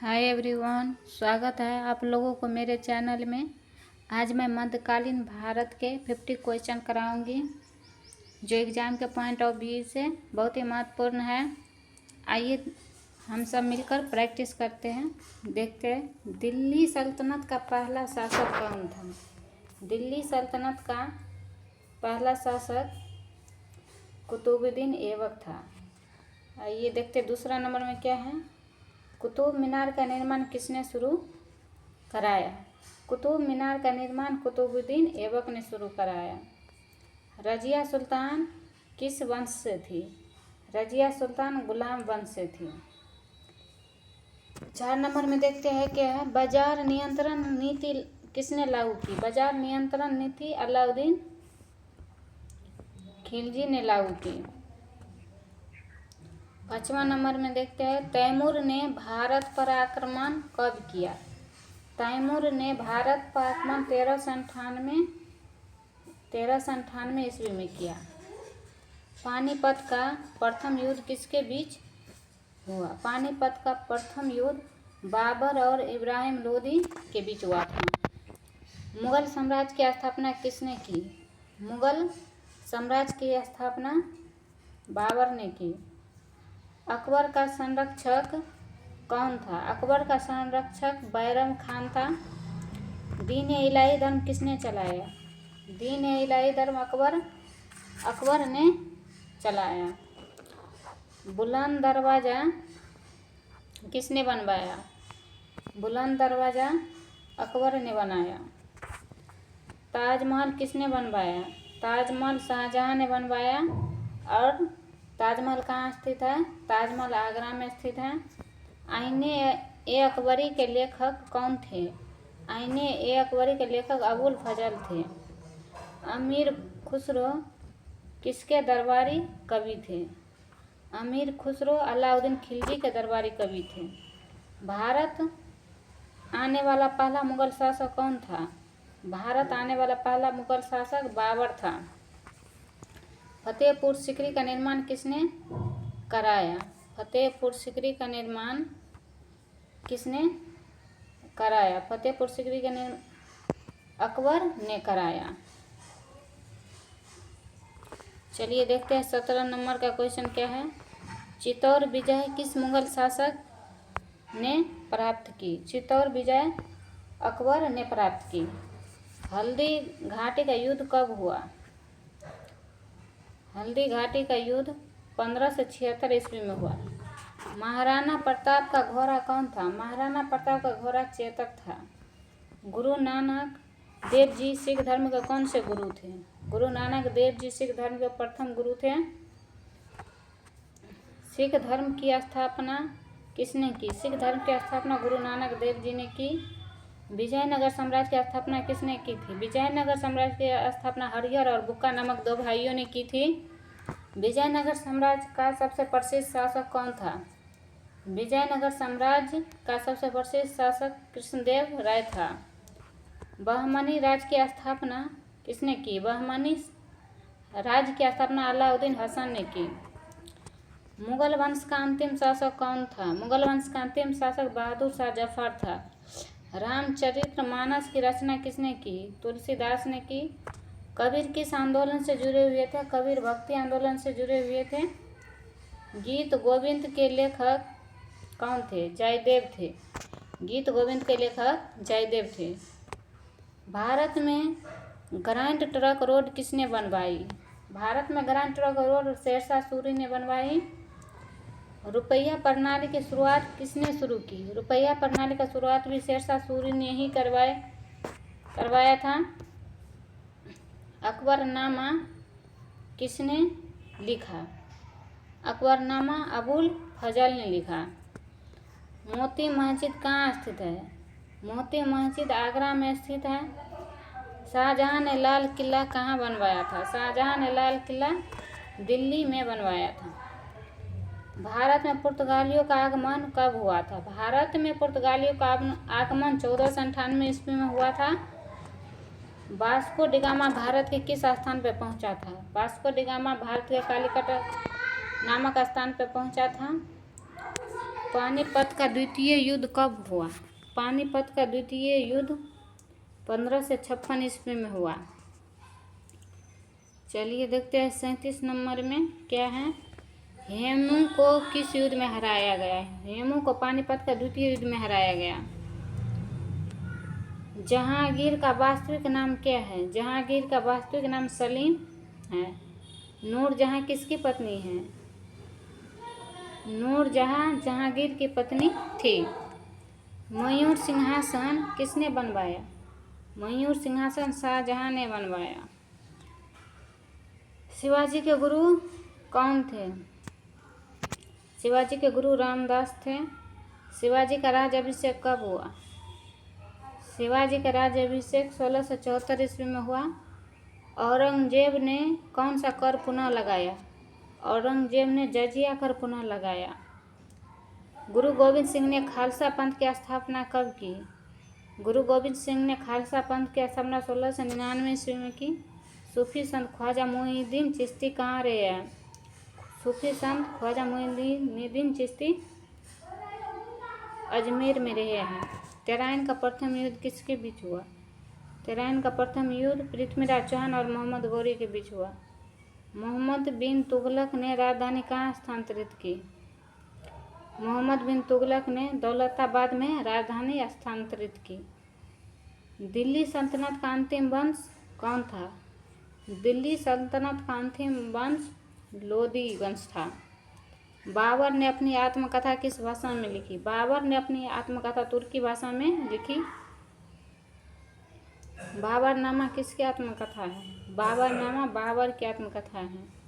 Hi everyone, स्वागत है आप लोगों को मेरे चैनल में। आज मैं मध्यकालीन भारत के 50 क्वेश्चन कराऊंगी जो एग्ज़ाम के पॉइंट ऑफ व्यू से बहुत ही महत्वपूर्ण है। आइए हम सब मिलकर प्रैक्टिस करते हैं। देखते हैं दिल्ली सल्तनत का पहला शासक कौन था। दिल्ली सल्तनत का पहला शासक कुतुबुद्दीन ऐबक था। आइए देखते दूसरा नंबर में क्या है। कुतुब मीनार का निर्माण किसने शुरू कराया। कुतुब मीनार का निर्माण कुतुबुद्दीन ऐबक ने शुरू कराया। रजिया सुल्तान किस वंश से थी। रजिया सुल्तान गुलाम वंश से थी। 4 नंबर में देखते हैं क्या है। बाजार नियंत्रण नीति किसने लागू की। बाजार नियंत्रण नीति अलाउद्दीन खिलजी ने लागू की। 5वां नंबर में देखते हैं तैमूर ने भारत पर आक्रमण कब किया। तैमूर ने भारत पर आक्रमण 1398 ईस्वी में किया। पानीपत का प्रथम युद्ध किसके बीच हुआ। पानीपत का प्रथम युद्ध बाबर और इब्राहिम लोदी के बीच हुआ था। मुगल साम्राज्य की स्थापना किसने की। मुगल साम्राज्य की स्थापना बाबर ने की। अकबर का संरक्षक कौन था। अकबर का संरक्षक बैरम खान था। दीन-ए-इलाही धर्म किसने चलाया। दीन-ए-इलाही धर्म अकबर ने चलाया। बुलंद दरवाज़ा किसने बनवाया। बुलंद दरवाज़ा अकबर ने बनाया। ताजमहल किसने बनवाया। ताजमहल शाहजहां ने बनवाया। और ताजमहल कहाँ स्थित है। ताजमहल आगरा में स्थित है। आईने-ए-अकबरी के लेखक कौन थे। आईने-ए-अकबरी के लेखक अबुल फजल थे। अमीर खुसरो किसके दरबारी कवि थे। अमीर खुसरो अलाउद्दीन खिलजी के दरबारी कवि थे। भारत आने वाला पहला मुगल शासक कौन था। भारत आने वाला पहला मुगल शासक बाबर था। फतेहपुर सीकरी का निर्माण किसने कराया। फतेहपुर सीकरी का निर्माण किसने कराया। फतेहपुर सीकरी का निर्माण अकबर ने कराया। चलिए देखते हैं 17 नंबर का क्वेश्चन क्या है। चित्तौर विजय किस मुगल शासक ने प्राप्त की। चित्तौर विजय अकबर ने प्राप्त की। हल्दी घाटी का युद्ध कब हुआ। हल्दी घाटी का युद्ध 1576 ईस्वी में हुआ। महाराणा प्रताप का घोड़ा कौन था। महाराणा प्रताप का घोड़ा चेतक था। गुरु नानक देव जी सिख धर्म के कौन से गुरु थे। गुरु नानक देव जी सिख धर्म के प्रथम गुरु थे। सिख धर्म की स्थापना किसने की। सिख धर्म की स्थापना गुरु नानक देव जी ने की। विजयनगर साम्राज्य की स्थापना किसने की थी। विजयनगर साम्राज्य की स्थापना हरिहर और बुक्का नामक 2 भाइयों ने की थी। विजयनगर साम्राज्य का सबसे प्रसिद्ध शासक कौन था। विजयनगर साम्राज्य का सबसे प्रसिद्ध शासक कृष्णदेव राय था। बहमनी राज्य की स्थापना किसने की। बहमनी राज्य की स्थापना अलाउद्दीन हसन ने की। मुगल वंश का अंतिम शासक कौन था। मुगल वंश का अंतिम शासक बहादुर शाह जफर था। रामचरितमानस की रचना किसने की। तुलसीदास ने की। कबीर किस आंदोलन से जुड़े हुए थे। कबीर भक्ति आंदोलन से जुड़े हुए थे। गीत गोविंद के लेखक कौन थे। जयदेव थे। गीत गोविंद के लेखक जयदेव थे। भारत में ग्रैंड ट्रंक रोड किसने बनवाई। भारत में grand trunk road Sher Shah Suri ने बनवाई। रुपया प्रणाली की शुरुआत किसने शुरू की। रुपया प्रणाली का शुरुआत भी शेरशाह सूरी ने ही करवाया था। अकबरनामा किसने लिखा। अकबरनामा अबुल फजल ने लिखा। मोती मस्जिद कहाँ स्थित है। मोती मस्जिद आगरा में स्थित है। शाहजहां ने लाल किला कहाँ बनवाया था। शाहजहां ने लाल किला दिल्ली में बनवाया था। भारत में पुर्तगालियों का आगमन कब हुआ था। भारत में पुर्तगालियों का आगमन 1498 ईस्वी में हुआ था। वास्को डी गामा भारत के किस स्थान पर पहुंचा था। वास्को डी गामा भारत के कालीकट नामक स्थान पर पहुंचा था। पानीपत का द्वितीय युद्ध कब हुआ? पानीपत का द्वितीय युद्ध 1556 ईस्वी में हुआ। चलिए देखते हैं 37 नंबर में क्या है। हेमू को किस युद्ध में हराया गया? हेमू को पानीपत का द्वितीय युद्ध में हराया गया। जहांगीर का वास्तविक नाम क्या है? जहांगीर का वास्तविक नाम सलीम है। नूरजहां किसकी पत्नी है? नूरजहां जहांगीर की पत्नी थी। मयूर सिंहासन किसने बनवाया? मयूर सिंहासन शाहजहां ने बनवाया। शिवाजी के गुरु कौन थे? शिवाजी के गुरु रामदास थे। शिवाजी का राज्याभिषेक कब हुआ? शिवाजी का राज्याभिषेक 1674 ईस्वी में हुआ। औरंगजेब ने कौन सा कर पुनः लगाया? औरंगजेब ने जजिया कर पुनः लगाया। गुरु गोविंद सिंह ने खालसा पंथ की स्थापना कब की? गुरु गोविंद सिंह ने खालसा पंथ की स्थापना 1699 ईस्वी में की। सूफी संत ख्वाजा मोइनुद्दीन चिश्ती कहाँ रहे हैं? सूफी संत ख्वाजा मोइनुद्दीन चिश्ती अजमेर में रहे हैं। तराइन का प्रथम युद्ध किसके बीच हुआ? तराइन का प्रथम युद्ध पृथ्वीराज चौहान और मोहम्मद गौरी के बीच हुआ। मोहम्मद बिन तुगलक ने राजधानी कहाँ स्थानांतरित की? मोहम्मद बिन तुगलक ने दौलताबाद में राजधानी स्थानांतरित की। दिल्ली सल्तनत का अंतिम वंश कौन था? दिल्ली सल्तनत का अंतिम वंश लोदी वंश था। बाबर ने अपनी आत्मकथा किस भाषा में लिखी? बाबर ने अपनी आत्मकथा तुर्की भाषा में लिखी। बाबरनामा किसकी आत्मकथा है? बाबरनामा बाबर की आत्मकथा है।